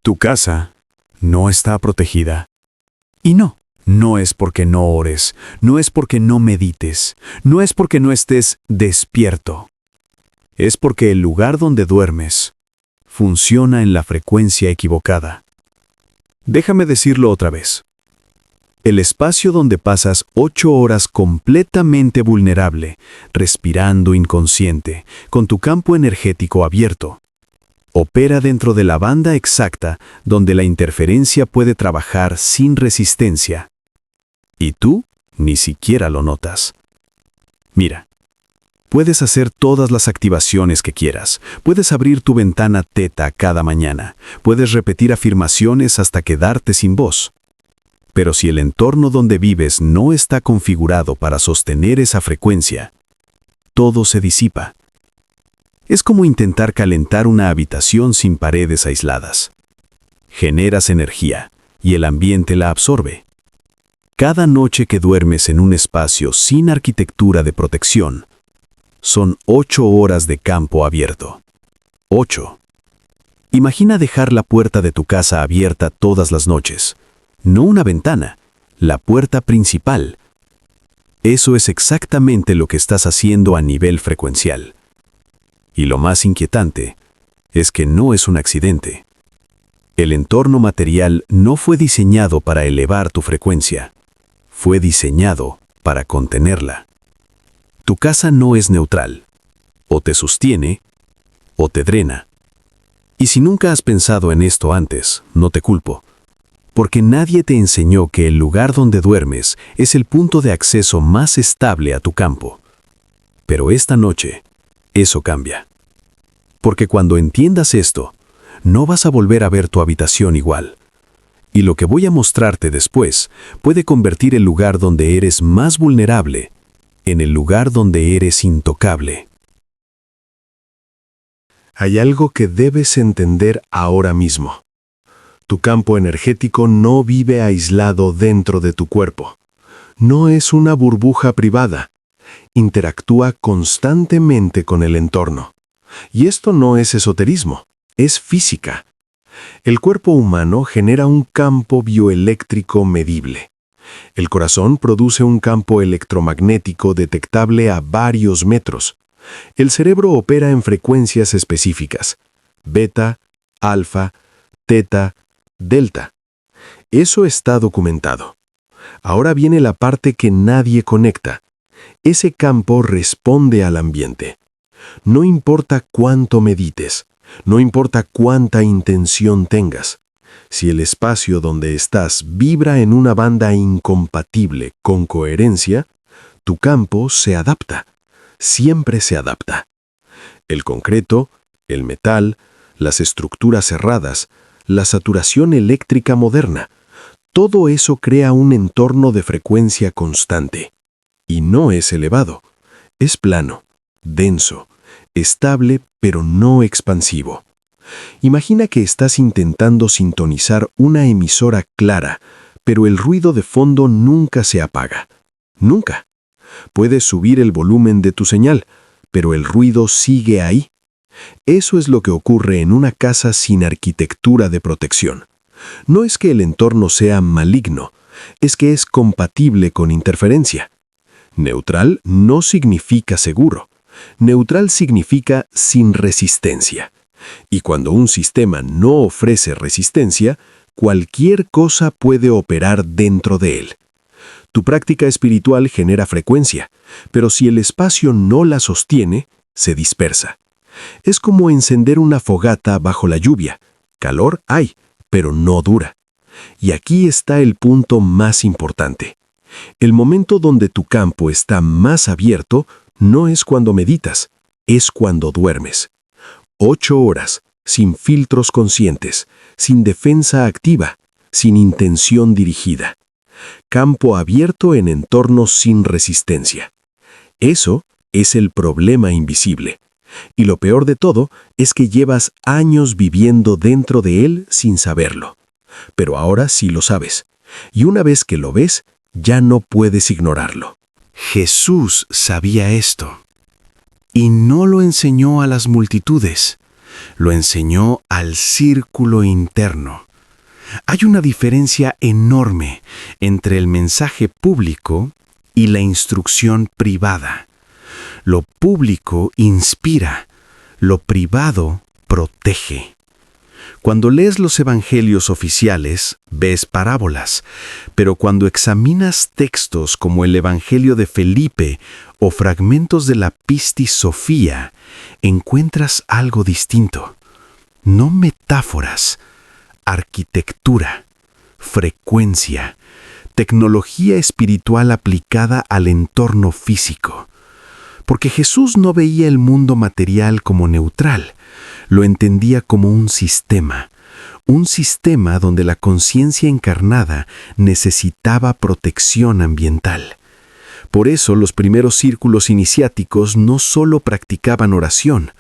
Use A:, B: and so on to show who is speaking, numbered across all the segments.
A: Tu casa no está protegida. Y no es porque no ores, no es porque no medites, no es porque no estés despierto. Es porque el lugar donde duermes funciona en la frecuencia equivocada. Déjame decirlo otra vez. El espacio donde pasas 8 horas completamente vulnerable, respirando inconsciente, con tu campo energético abierto, opera dentro de la banda exacta donde la interferencia puede trabajar sin resistencia. Y tú ni siquiera lo notas. Mira, puedes hacer todas las activaciones que quieras. Puedes abrir tu ventana teta cada mañana. Puedes repetir afirmaciones hasta quedarte sin voz. Pero si el entorno donde vives no está configurado para sostener esa frecuencia, todo se disipa. Es como intentar calentar una habitación sin paredes aisladas. Generas energía y el ambiente la absorbe. Cada noche que duermes en un espacio sin arquitectura de protección, son 8 horas de campo abierto. 8. Imagina dejar la puerta de tu casa abierta todas las noches. No una ventana, la puerta principal. Eso es exactamente lo que estás haciendo a nivel frecuencial. Y lo más inquietante es que no es un accidente. El entorno material no fue diseñado para elevar tu frecuencia. Fue diseñado para contenerla. Tu casa no es neutral. O te sostiene o te drena. Y si nunca has pensado en esto antes, no te culpo. Porque nadie te enseñó que el lugar donde duermes es el punto de acceso más estable a tu campo. Pero esta noche, eso cambia. Porque cuando entiendas esto, no vas a volver a ver tu habitación igual. Y lo que voy a mostrarte después puede convertir el lugar donde eres más vulnerable en el lugar donde eres intocable.
B: Hay algo que debes entender ahora mismo. Tu campo energético no vive aislado dentro de tu cuerpo. No es una burbuja privada. Interactúa constantemente con el entorno. Y esto no es esoterismo, es física. El cuerpo humano genera un campo bioeléctrico medible. El corazón produce un campo electromagnético detectable a varios metros. El cerebro opera en frecuencias específicas: beta, alfa, teta, delta. Eso está documentado. Ahora viene la parte que nadie conecta. Ese campo responde al ambiente. No importa cuánto medites, no importa cuánta intención tengas. Si el espacio donde estás vibra en una banda incompatible con coherencia, tu campo se adapta. Siempre se adapta. El concreto, el metal, las estructuras cerradas, la saturación eléctrica moderna, todo eso crea un entorno de frecuencia constante. Y no es elevado, es plano, denso, estable pero no expansivo. Imagina que estás intentando sintonizar una emisora clara, pero el ruido de fondo nunca se apaga. Nunca. Puedes subir el volumen de tu señal, pero el ruido sigue ahí. Eso es lo que ocurre en una casa sin arquitectura de protección. No es que el entorno sea maligno, es que es compatible con interferencia. Neutral no significa seguro. Neutral significa sin resistencia. Y cuando un sistema no ofrece resistencia, cualquier cosa puede operar dentro de él. Tu práctica espiritual genera frecuencia, pero si el espacio no la sostiene, se dispersa. Es como encender una fogata bajo la lluvia. Calor hay, pero no dura. Y aquí está el punto más importante. El momento donde tu campo está más abierto no es cuando meditas, es cuando duermes. 8 horas, sin filtros conscientes, sin defensa activa, sin intención dirigida. Campo abierto en entornos sin resistencia. Eso es el problema invisible. Y lo peor de todo es que llevas años viviendo dentro de él sin saberlo. Pero ahora sí lo sabes. Y una vez que lo ves, ya no puedes ignorarlo.
A: Jesús sabía esto. Y no lo enseñó a las multitudes.
B: lo enseñó al círculo interno. Hay una diferencia enorme entre el mensaje público y la instrucción privada. Lo público inspira, lo privado protege. Cuando lees los evangelios oficiales, ves parábolas, pero cuando examinas textos como el Evangelio de Felipe o fragmentos de la Pistis Sophia, encuentras algo distinto. No metáforas, arquitectura, frecuencia, tecnología espiritual aplicada al entorno físico. Porque Jesús no veía el mundo material como neutral, lo entendía como un sistema donde la conciencia encarnada necesitaba protección ambiental. Por eso los primeros círculos iniciáticos no solo practicaban oración,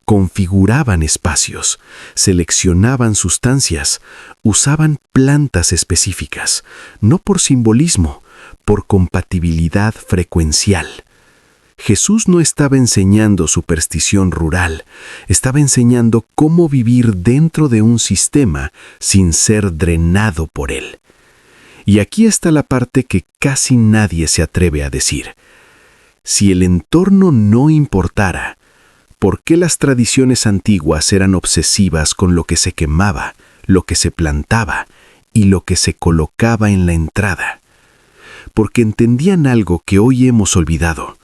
B: configuraban espacios, seleccionaban sustancias, usaban plantas específicas, no por simbolismo, por compatibilidad frecuencial. Jesús no estaba enseñando superstición rural, estaba enseñando cómo vivir dentro de un sistema sin ser drenado por él. Y aquí está la parte que casi nadie se atreve a decir. Si el entorno no importara, ¿por qué las tradiciones antiguas eran obsesivas con lo que se quemaba, lo que se plantaba y lo que se colocaba en la entrada? Porque entendían algo que hoy hemos olvidado.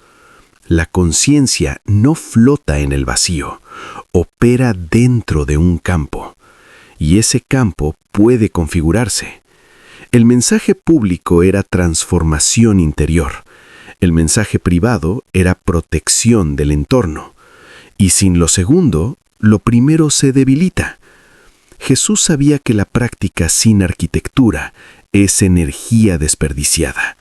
B: La conciencia no flota en el vacío, opera dentro de un campo, y ese campo puede configurarse. El mensaje público era transformación interior, el mensaje privado era protección del entorno, y sin lo segundo, lo primero se debilita. Jesús sabía que la práctica sin arquitectura es energía desperdiciada.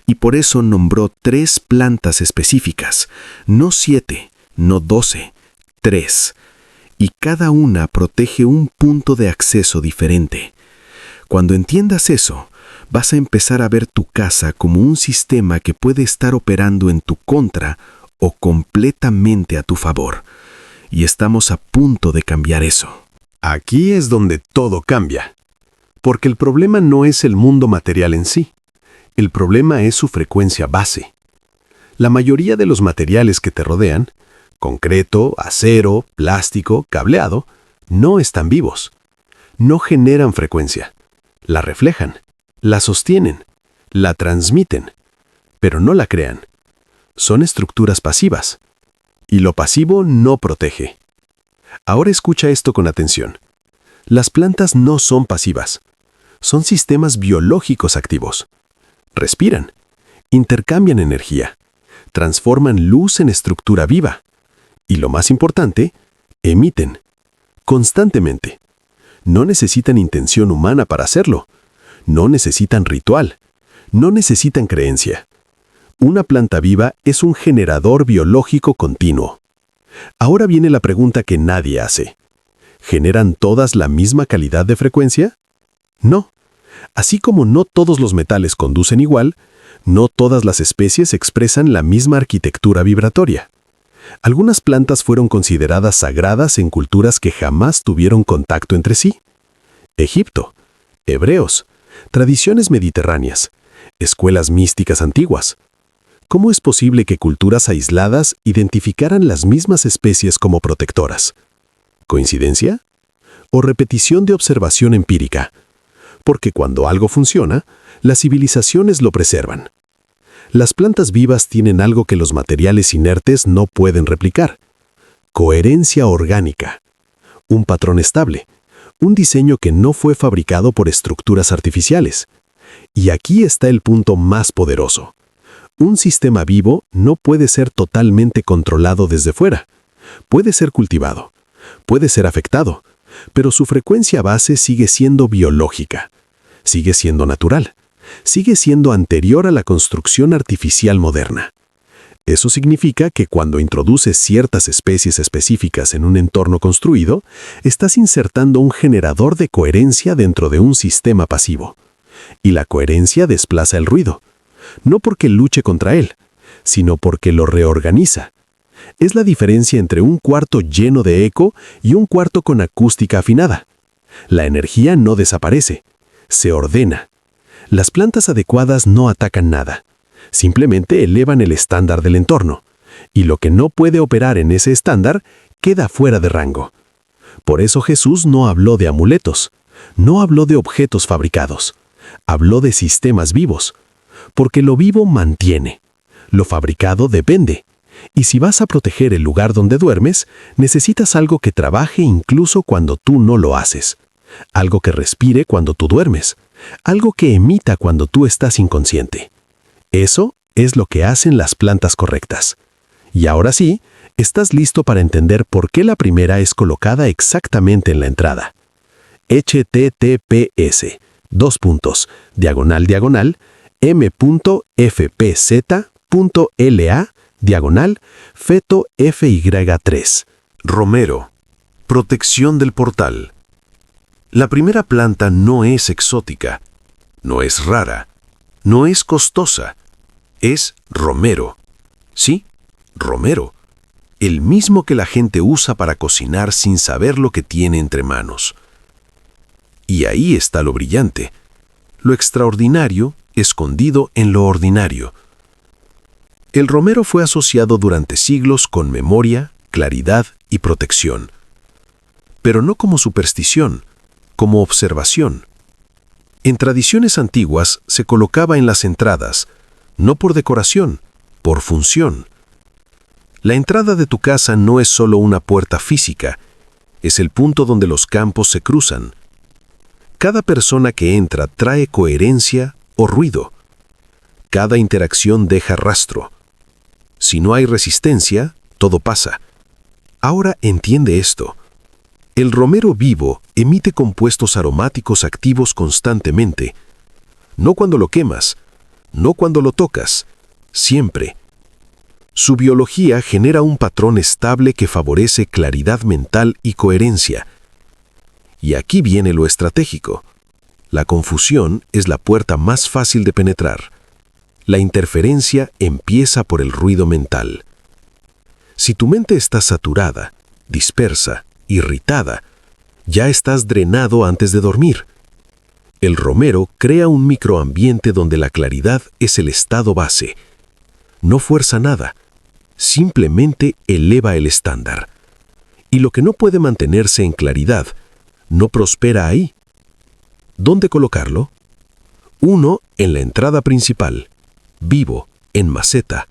B: Y por eso nombró 3 plantas específicas, no 7, no 12, 3. Y cada una protege un punto de acceso diferente. Cuando entiendas eso, vas a empezar a ver tu casa como un sistema que puede estar operando en tu contra o completamente a tu favor. Y estamos a punto de cambiar eso.
C: Aquí es donde todo cambia. Porque el problema no es el mundo material en sí. El problema es su frecuencia base. La mayoría de los materiales que te rodean, concreto, acero, plástico, cableado, no están vivos. No generan frecuencia. La reflejan, la sostienen, la transmiten, pero no la crean. Son estructuras pasivas. Y lo pasivo no protege. Ahora escucha esto con atención. Las plantas no son pasivas. Son sistemas biológicos activos. Respiran, intercambian energía, transforman luz en estructura viva y, lo más importante, emiten constantemente. No necesitan intención humana para hacerlo, no necesitan ritual, no necesitan creencia. Una planta viva es un generador biológico continuo. Ahora viene la pregunta que nadie hace. ¿Generan todas la misma calidad de frecuencia? No. Así como no todos los metales conducen igual, no todas las especies expresan la misma arquitectura vibratoria. Algunas plantas fueron consideradas sagradas en culturas que jamás tuvieron contacto entre sí. Egipto, hebreos, tradiciones mediterráneas, escuelas místicas antiguas. ¿Cómo es posible que culturas aisladas identificaran las mismas especies como protectoras? ¿Coincidencia? ¿O repetición de observación empírica? Porque cuando algo funciona, las civilizaciones lo preservan. Las plantas vivas tienen algo que los materiales inertes no pueden replicar. Coherencia orgánica. Un patrón estable. Un diseño que no fue fabricado por estructuras artificiales. Y aquí está el punto más poderoso. Un sistema vivo no puede ser totalmente controlado desde fuera. Puede ser cultivado. Puede ser afectado. Pero su frecuencia base sigue siendo biológica, sigue siendo natural, sigue siendo anterior a la construcción artificial moderna. Eso significa que cuando introduces ciertas especies específicas en un entorno construido, estás insertando un generador de coherencia dentro de un sistema pasivo. Y la coherencia desplaza el ruido, no porque luche contra él, sino porque lo reorganiza. Es la diferencia entre un cuarto lleno de eco y un cuarto con acústica afinada. La energía no desaparece, se ordena. Las plantas adecuadas no atacan nada, simplemente elevan el estándar del entorno, y lo que no puede operar en ese estándar queda fuera de rango. Por eso Jesús no habló de amuletos, no habló de objetos fabricados, habló de sistemas vivos, porque lo vivo mantiene, lo fabricado depende. Y si vas a proteger el lugar donde duermes, necesitas algo que trabaje incluso cuando tú no lo haces. Algo que respire cuando tú duermes. Algo que emita cuando tú estás inconsciente. Eso es lo que hacen las plantas correctas. Y ahora sí, estás listo para entender por qué la primera es colocada exactamente en la entrada. https://m.fpz.la/feto FY3.
B: Romero. Protección del portal. La primera planta no es exótica, no es rara, no es costosa, es romero. Sí, romero. El mismo que la gente usa para cocinar sin saber lo que tiene entre manos. Y ahí está lo brillante, lo extraordinario escondido en lo ordinario. El romero fue asociado durante siglos con memoria, claridad y protección. Pero no como superstición, como observación. En tradiciones antiguas se colocaba en las entradas, no por decoración, por función. La entrada de tu casa no es solo una puerta física, es el punto donde los campos se cruzan. Cada persona que entra trae coherencia o ruido. Cada interacción deja rastro. Si no hay resistencia, todo pasa. Ahora entiende esto. El romero vivo emite compuestos aromáticos activos constantemente. No cuando lo quemas, no cuando lo tocas, siempre. Su biología genera un patrón estable que favorece claridad mental y coherencia. Y aquí viene lo estratégico. La confusión es la puerta más fácil de penetrar. La interferencia empieza por el ruido mental. Si tu mente está saturada, dispersa, irritada, ya estás drenado antes de dormir. El romero crea un microambiente donde la claridad es el estado base. No fuerza nada, simplemente eleva el estándar. Y lo que no puede mantenerse en claridad, no prospera ahí. ¿Dónde colocarlo? Uno en la entrada principal, vivo, en maceta,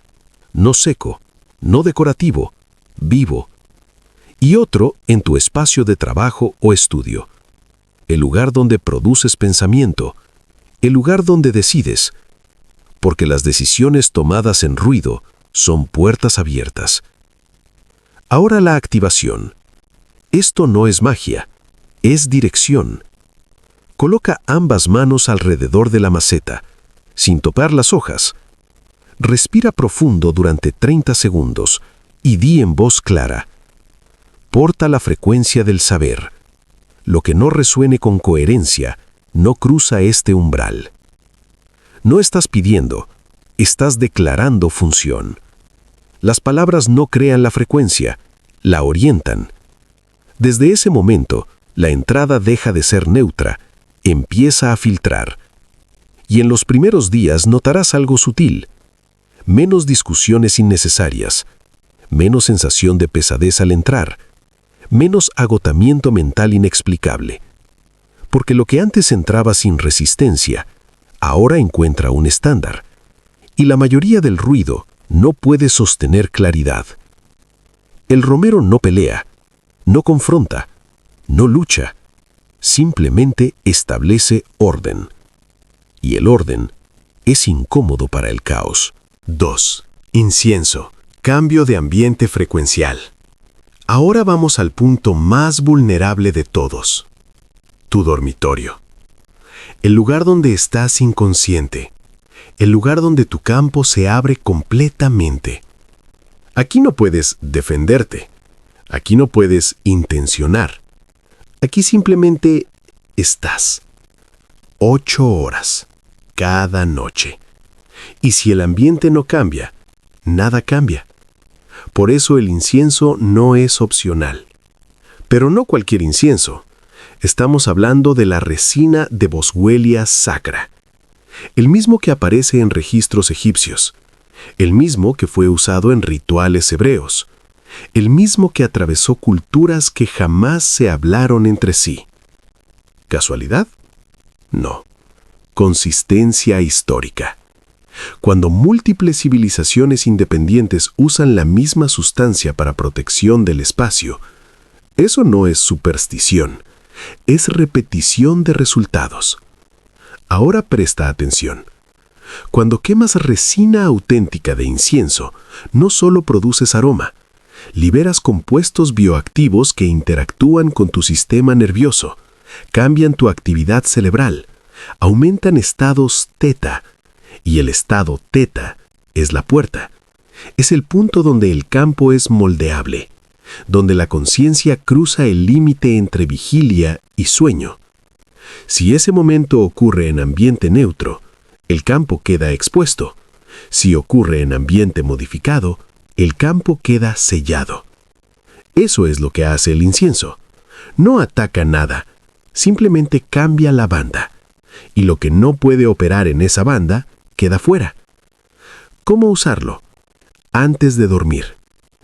B: no seco, no decorativo, vivo. Y otro en tu espacio de trabajo o estudio, el lugar donde produces pensamiento, el lugar donde decides, porque las decisiones tomadas en ruido son puertas abiertas. Ahora la activación. Esto no es magia, es dirección. Coloca ambas manos alrededor de la maceta, sin topar las hojas. Respira profundo durante 30 segundos y di en voz clara: porta la frecuencia del saber. Lo que no resuene con coherencia no cruza este umbral. No estás pidiendo, estás declarando función. Las palabras no crean la frecuencia, la orientan. Desde ese momento, la entrada deja de ser neutra, empieza a filtrar. Y en los primeros días notarás algo sutil. Menos discusiones innecesarias, menos sensación de pesadez al entrar, menos agotamiento mental inexplicable. Porque lo que antes entraba sin resistencia, ahora encuentra un estándar. Y la mayoría del ruido no puede sostener claridad. El romero no pelea, no confronta, no lucha, simplemente establece orden. Y el orden es incómodo para el caos. 2. Incienso. Cambio de ambiente frecuencial. Ahora vamos al punto más vulnerable de todos. Tu dormitorio. El lugar donde estás inconsciente. El lugar donde tu campo se abre completamente. Aquí no puedes defenderte. Aquí no puedes intencionar. Aquí simplemente estás. 8 horas. Cada noche. Y si el ambiente no cambia, nada cambia.
C: Por eso el incienso no es opcional. Pero no cualquier incienso. Estamos hablando de la resina de Boswellia sacra. El mismo que aparece en registros egipcios. El mismo que fue usado en rituales hebreos. El mismo que atravesó culturas que jamás se hablaron entre sí. ¿Casualidad? No. Consistencia histórica. Cuando múltiples civilizaciones independientes usan la misma sustancia para protección del espacio, eso no es superstición, es repetición de resultados. Ahora presta atención. Cuando quemas resina auténtica de incienso, no solo produces aroma, liberas compuestos bioactivos que interactúan con tu sistema nervioso, cambian tu actividad cerebral, aumentan estados teta, y el estado teta es la puerta. Es el punto donde el campo es moldeable, donde la conciencia cruza el límite entre vigilia y sueño. Si ese momento ocurre en ambiente neutro, el campo queda expuesto. Si ocurre en ambiente modificado, el campo queda sellado. Eso es lo que hace el incienso. No ataca nada, simplemente cambia la banda. Y lo que no puede operar en esa banda, queda fuera. ¿Cómo usarlo? Antes de dormir.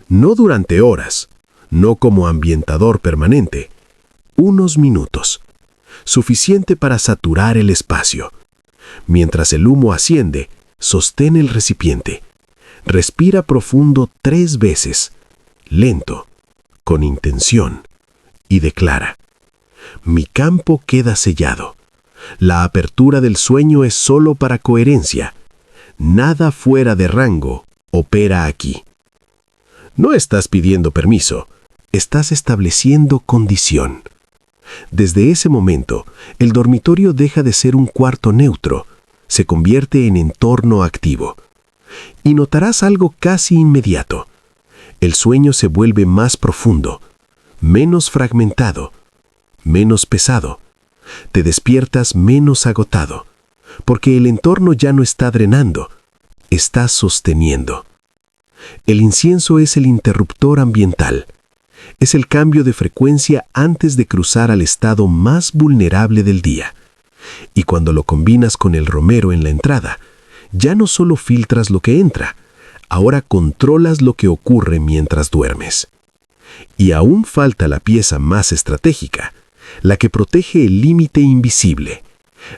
C: No durante horas, no como ambientador permanente. Unos minutos. Suficiente para saturar el espacio. Mientras el humo asciende, sostén el recipiente. Respira profundo 3 veces, lento, con intención, y declara: mi campo queda sellado. La apertura del sueño es solo para coherencia. Nada fuera de rango opera aquí. No estás pidiendo permiso, estás estableciendo condición. Desde ese momento, el dormitorio deja de ser un cuarto neutro, se convierte en entorno activo. Y notarás algo casi inmediato. El sueño se vuelve más profundo, menos fragmentado, menos pesado. Te despiertas menos agotado, porque el entorno ya no está drenando, está sosteniendo. El incienso es el interruptor ambiental. Es el cambio de frecuencia antes de cruzar al estado más vulnerable del día. Y cuando lo combinas con el romero en la entrada, ya no solo filtras lo que entra, ahora controlas lo que ocurre mientras duermes. Y aún falta la pieza más estratégica, la que protege el límite invisible,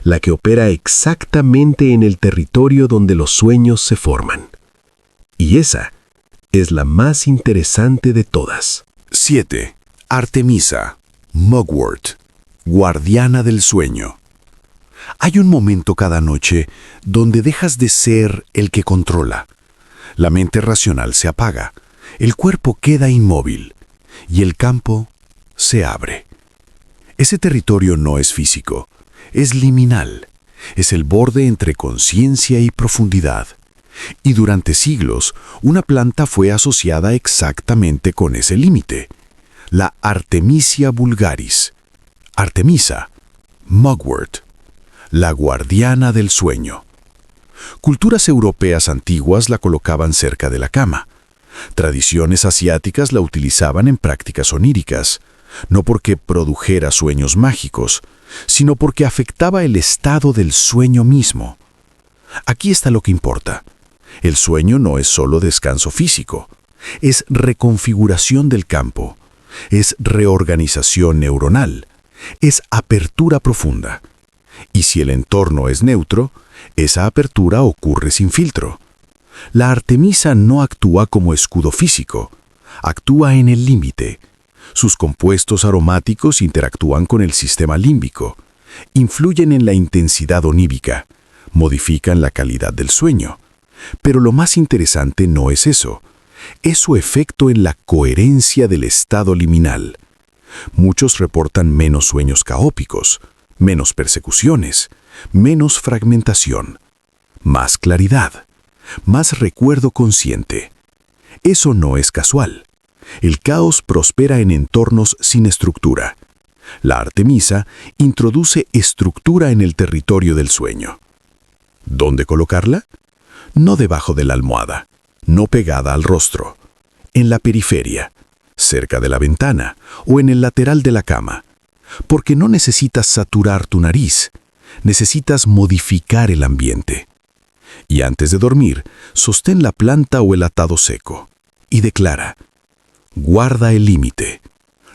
C: la que opera exactamente en el territorio donde los sueños se forman. Y esa es la más interesante de todas.
A: 7. Artemisa, Mugwort, guardiana del sueño. Hay un momento cada noche donde dejas de ser el que controla. La mente racional se apaga, el cuerpo queda inmóvil y el campo se abre. Ese territorio no es físico, es liminal, es el borde entre conciencia y profundidad. Y durante siglos, una planta fue asociada exactamente con ese límite, la Artemisia vulgaris. Artemisa, Mugwort, la guardiana del sueño. Culturas europeas antiguas la colocaban cerca de la cama. Tradiciones asiáticas la utilizaban en prácticas oníricas, no porque produjera sueños mágicos, sino porque afectaba el estado del sueño mismo. Aquí está lo que importa. El sueño no es solo descanso físico, es reconfiguración del campo, es reorganización neuronal, es apertura profunda. Y si el entorno es neutro, esa apertura ocurre sin filtro. La Artemisa no actúa como escudo físico, actúa en el límite. Sus compuestos aromáticos interactúan con el sistema límbico, influyen en la intensidad onírica, modifican la calidad del sueño. Pero lo más interesante no es eso, es su efecto en la coherencia del estado liminal. Muchos reportan menos sueños caóticos, menos persecuciones, menos fragmentación, más claridad, más recuerdo consciente. Eso no es casual. El caos prospera en entornos sin estructura. La Artemisa introduce estructura en el territorio del sueño. ¿Dónde colocarla? No debajo de la almohada, no pegada al rostro.
C: en la periferia, cerca de la ventana o en el lateral de la cama, porque no necesitas saturar tu nariz, necesitas modificar el ambiente. Y antes de dormir, sostén la planta o el atado seco y declara: guarda el límite.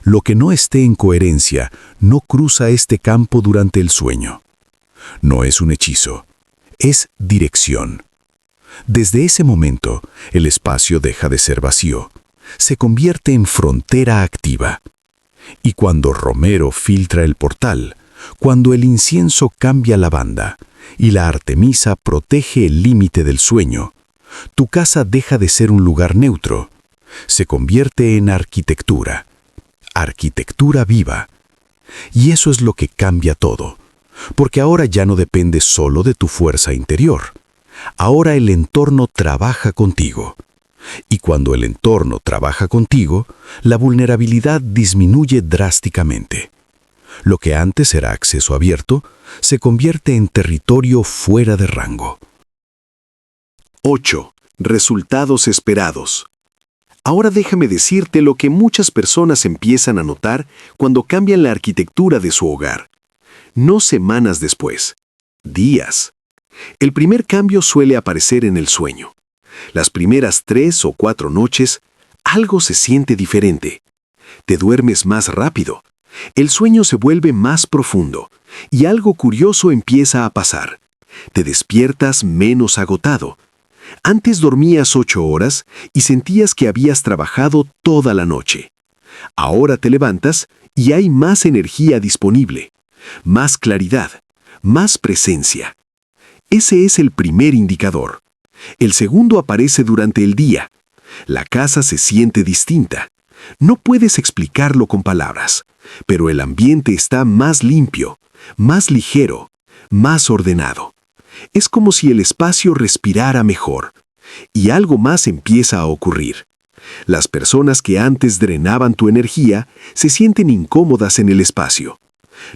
C: Lo que no esté en coherencia no cruza este campo durante el sueño. No es un hechizo, es dirección. Desde ese momento, el espacio deja de ser vacío, se convierte en frontera activa. Y cuando Romero filtra el portal, cuando el incienso cambia la banda y la Artemisa protege el límite del sueño, tu casa deja de ser un lugar neutro, se convierte en arquitectura. Arquitectura viva. Y eso es lo que cambia todo, porque ahora ya no depende solo de tu fuerza interior. Ahora el entorno trabaja contigo. Y cuando el entorno trabaja contigo, la vulnerabilidad disminuye drásticamente. Lo que antes era acceso abierto, se convierte en territorio fuera de rango.
B: 8. Resultados esperados. Ahora déjame decirte lo que muchas personas empiezan a notar cuando cambian la arquitectura de su hogar. No semanas después, días. El primer cambio suele aparecer en el sueño. Las primeras 3 o 4 noches, algo se siente diferente. Te duermes más rápido, el sueño se vuelve más profundo y algo curioso empieza a pasar. Te despiertas menos agotado. Antes dormías 8 horas y sentías que habías trabajado toda la noche. Ahora te levantas y hay más energía disponible, más claridad, más presencia. Ese es el primer indicador. El segundo aparece durante el día. La casa se siente distinta. No puedes explicarlo con palabras, pero el ambiente está más limpio, más ligero, más ordenado. Es como si el espacio respirara mejor. Y algo más empieza a ocurrir. Las personas que antes drenaban tu energía se sienten incómodas en el espacio.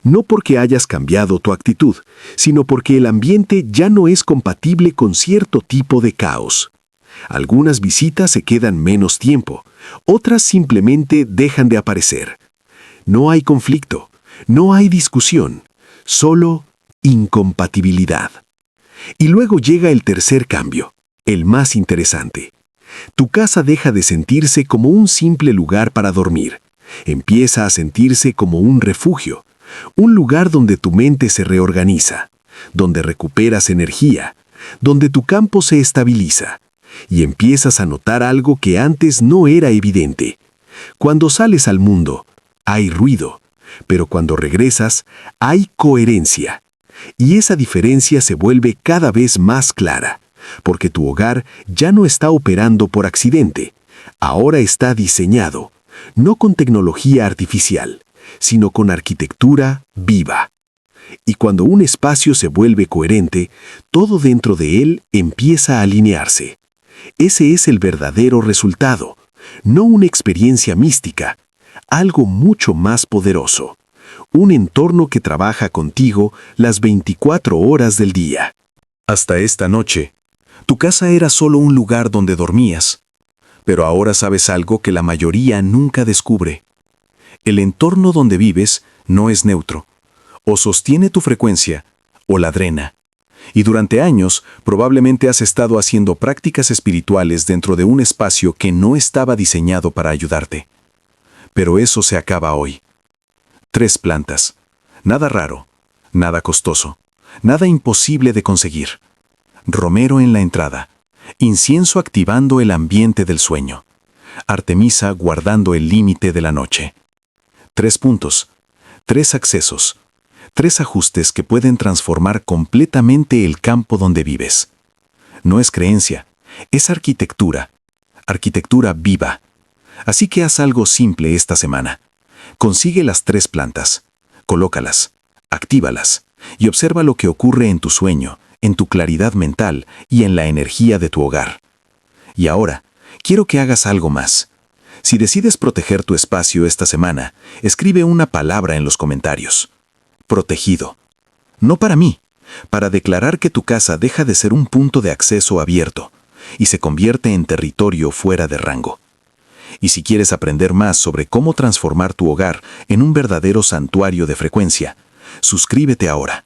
B: No porque hayas cambiado tu actitud, sino porque el ambiente ya no es compatible con cierto tipo de caos. Algunas visitas se quedan menos tiempo, otras simplemente dejan de aparecer. No hay conflicto, no hay discusión, solo incompatibilidad. Y luego llega el tercer cambio, el más interesante. Tu casa deja de sentirse como un simple lugar para dormir. Empieza a sentirse como un refugio, un lugar donde tu mente se reorganiza, donde recuperas energía, donde tu campo se estabiliza, y empiezas a notar algo que antes no era evidente. Cuando sales al mundo, hay ruido, pero cuando regresas, hay coherencia. Y esa diferencia se vuelve cada vez más clara, porque tu hogar ya no está operando por accidente, ahora está diseñado, no con tecnología artificial, sino con arquitectura viva. Y cuando un espacio se vuelve coherente, todo dentro de él empieza a alinearse. Ese es el verdadero resultado, no una experiencia mística, algo mucho más poderoso. Un entorno que trabaja contigo las 24 horas del día.
C: Hasta esta noche, tu casa era solo un lugar donde dormías, pero ahora sabes algo que la mayoría nunca descubre. El entorno donde vives no es neutro. O sostiene tu frecuencia o la drena. Y durante años probablemente has estado haciendo prácticas espirituales dentro de un espacio que no estaba diseñado para ayudarte. Pero eso se acaba hoy. 3 plantas. Nada raro, nada costoso, nada imposible de conseguir. Romero en la entrada. Incienso activando el ambiente del sueño. Artemisa guardando el límite de la noche. 3 puntos, 3 accesos, 3 ajustes que pueden transformar completamente el campo donde vives. No es creencia, es arquitectura, arquitectura viva. Así que haz algo simple esta semana. Consigue las 3 plantas, colócalas, actívalas y observa lo que ocurre en tu sueño, en tu claridad mental y en la energía de tu hogar. Y ahora, quiero que hagas algo más. Si decides proteger tu espacio esta semana, escribe una palabra en los comentarios. Protegido. No para mí, para declarar que tu casa deja de ser un punto de acceso abierto y se convierte en territorio fuera de rango.
D: Y si quieres aprender más sobre cómo transformar tu hogar en un verdadero santuario de frecuencia, suscríbete ahora,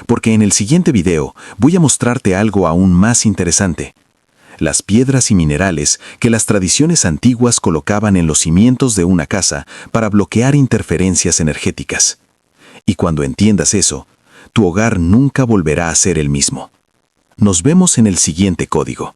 D: porque en el siguiente video voy a mostrarte algo aún más interesante. Las piedras y minerales que las tradiciones antiguas colocaban en los cimientos de una casa para bloquear interferencias energéticas. Y cuando entiendas eso, tu hogar nunca volverá a ser el mismo. Nos vemos en el siguiente código.